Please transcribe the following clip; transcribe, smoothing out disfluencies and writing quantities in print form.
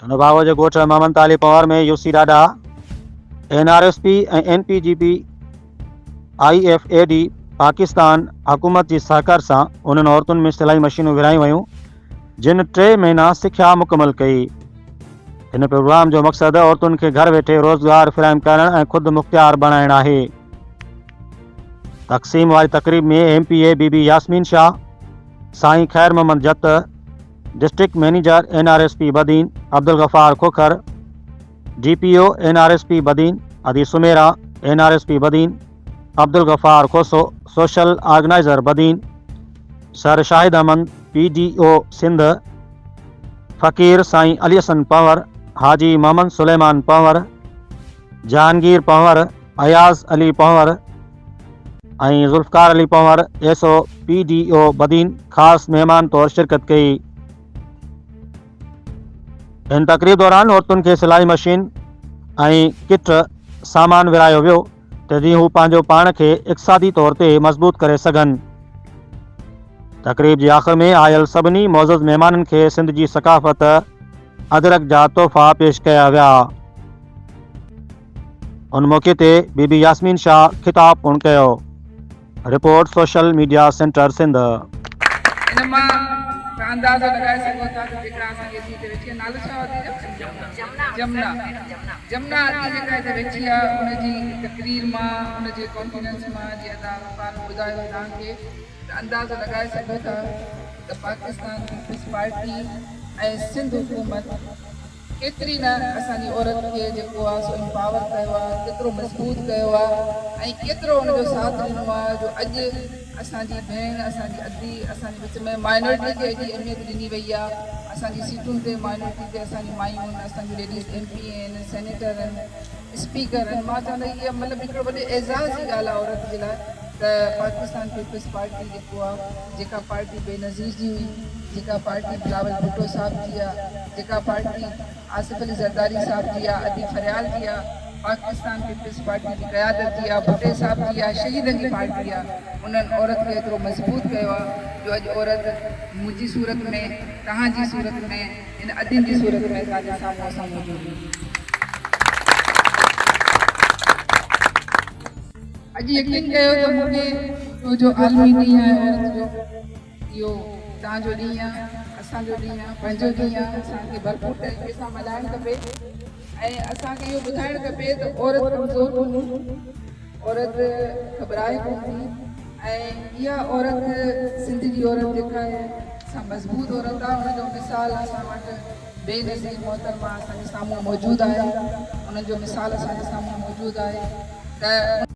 नुभागो जे ॻोठ मोहम्मद ताली पंवर में यूसी ॾाढा NRSP ऐं NPGP IFAD पाकिस्तान हुकूमत जी सहकार सां उन्हनि औरतुनि में सिलाई मशीनूं विरायूं वयूं जिन 3 महीना सिख्या मुकमल कई। हिन प्रोग्राम जो मक़सदु औरतुनि खे घर वेठे रोज़गार फ़राहम करणु ऐं ख़ुदि मुख्तियार बणाइणु आहे। तक़सीम वारी तक़रीब में MPA बीबी यास्मीन शाह, साईं Khair Mohammad Jat, district manager NRSP Badin Abdul Ghaffar Khokhar, DPO NRSP Badin Adi Sumera, NRSP Badin Abdul Ghaffar Khoso, social organiser Badin sir Shahid Ahmed, PDO Sindh, Faqir Sain Ali Hasan Panwar, हाजी मोहम्मद सुलेमान पंवर, जहांगीर पंवर, अयाज़ अली पंवर ऐं ज़ुल्फ़कार अली पंवर SO PDO बदीन ख़ासि महिमान तौरु शिरकत कई। इन तक़रीब दौरान औरतुनि खे सिलाई मशीन ऐं किट सामान विरायो वियो त जीअं हू पंहिंजो पाण खे इक़्तिसादी तौर ते मज़बूत करे सघनि। तक़रीब जे आख़िर में आयल सभिनी मौज़ूज़ महिमाननि खे सिंध जी सक़ाफ़त अदरक जा तोहफ़ा पेश कया विया। उन मौक़े ते बीबी यास्मीन शाह ख़िताब पूर्ण कयो। Report social media centre Sindh. अंदाज़ो लगाए सको था कि जेका असांखे अची हिते वेठी आहे, नालो छा वधीक जमुना अची जेका हिते वेठी आहे उनजी तक़रीर मां उनजे कॉन्फिडेंस मां जीअं तव्हां ॿुधायो तव्हांखे त अंदाज़ो लगाए सघो था त पाकिस्तान पीपल्स पार्टी ऐं सिंध हुकूमत केतिरी न असांजी औरत खे जेको आहे सो एम्पावर कयो आहे, केतिरो मज़बूत कयो आहे ऐं केतिरो उनजो साथ ॾिनो आहे जो अॼु असांजी भेण, असांजी अदी, असांजे विच में माइनॉरिटी खे एॾी अहमियत ॾिनी वई आहे। असांजी सीटुनि ते माइनॉरिटी ते असांजी मायूं आहिनि, असांजी लेडीज़ MP आहिनि, सेनेटर आहिनि, स्पीकर आहिनि। मां चवंदा इहा मतिलबु हिकिड़ो वॾे एज़ाज़ जी ॻाल्हि आहे औरत जे लाइ त पाकिस्तान पीपल्स पार्टी जेको आहे, जेका पार्टी बेनज़ीर जी हुई, जेका पार्टी बिलावल भुट्टो साहब जी आहे, जेका पार्टी आसिफ अली ज़रदारी साहब जी आहे, अदी फरियाल जी आहे, पाकिस्तान पीपल्स पार्टी जी क़यादत जी आहे, भुट्टे साहब जी आहे, शहीदनि जी पार्टी आहे, उन्हनि औरत खे एतिरो मज़बूत कयो आहे जो अॼु औरत मुंहिंजी सूरत में, तव्हांजी सूरत में, इन अदीन जी सूरत में तव्हांजे साम्हूं असां मौजूदु आहियूं। अॼु यकीन कयो त मूंखे जो आलमी ॾींहुं आहे औरत जो, इहो तव्हांजो ॾींहुं आहे, असांजो ॾींहुं आहे, पंहिंजो ॾींहुं आहे। असांखे भरपूर तरीक़े सां मल्हाइणु खपे ऐं असांखे इहो ॿुधाइणु खपे त औरत कमज़ोर कोन्हे, औरत घबराए कोन्हे ऐं इहा औरत सिंध जी औरत जेका आहे सा मज़बूत औरत आहे। हुनजो मिसाल असां वटि बेनज़ीर मोहतरमा असांजे साम्हूं मौजूदु आहे, उन्हनि जो मिसाल असांजे साम्हूं मौजूदु आहे त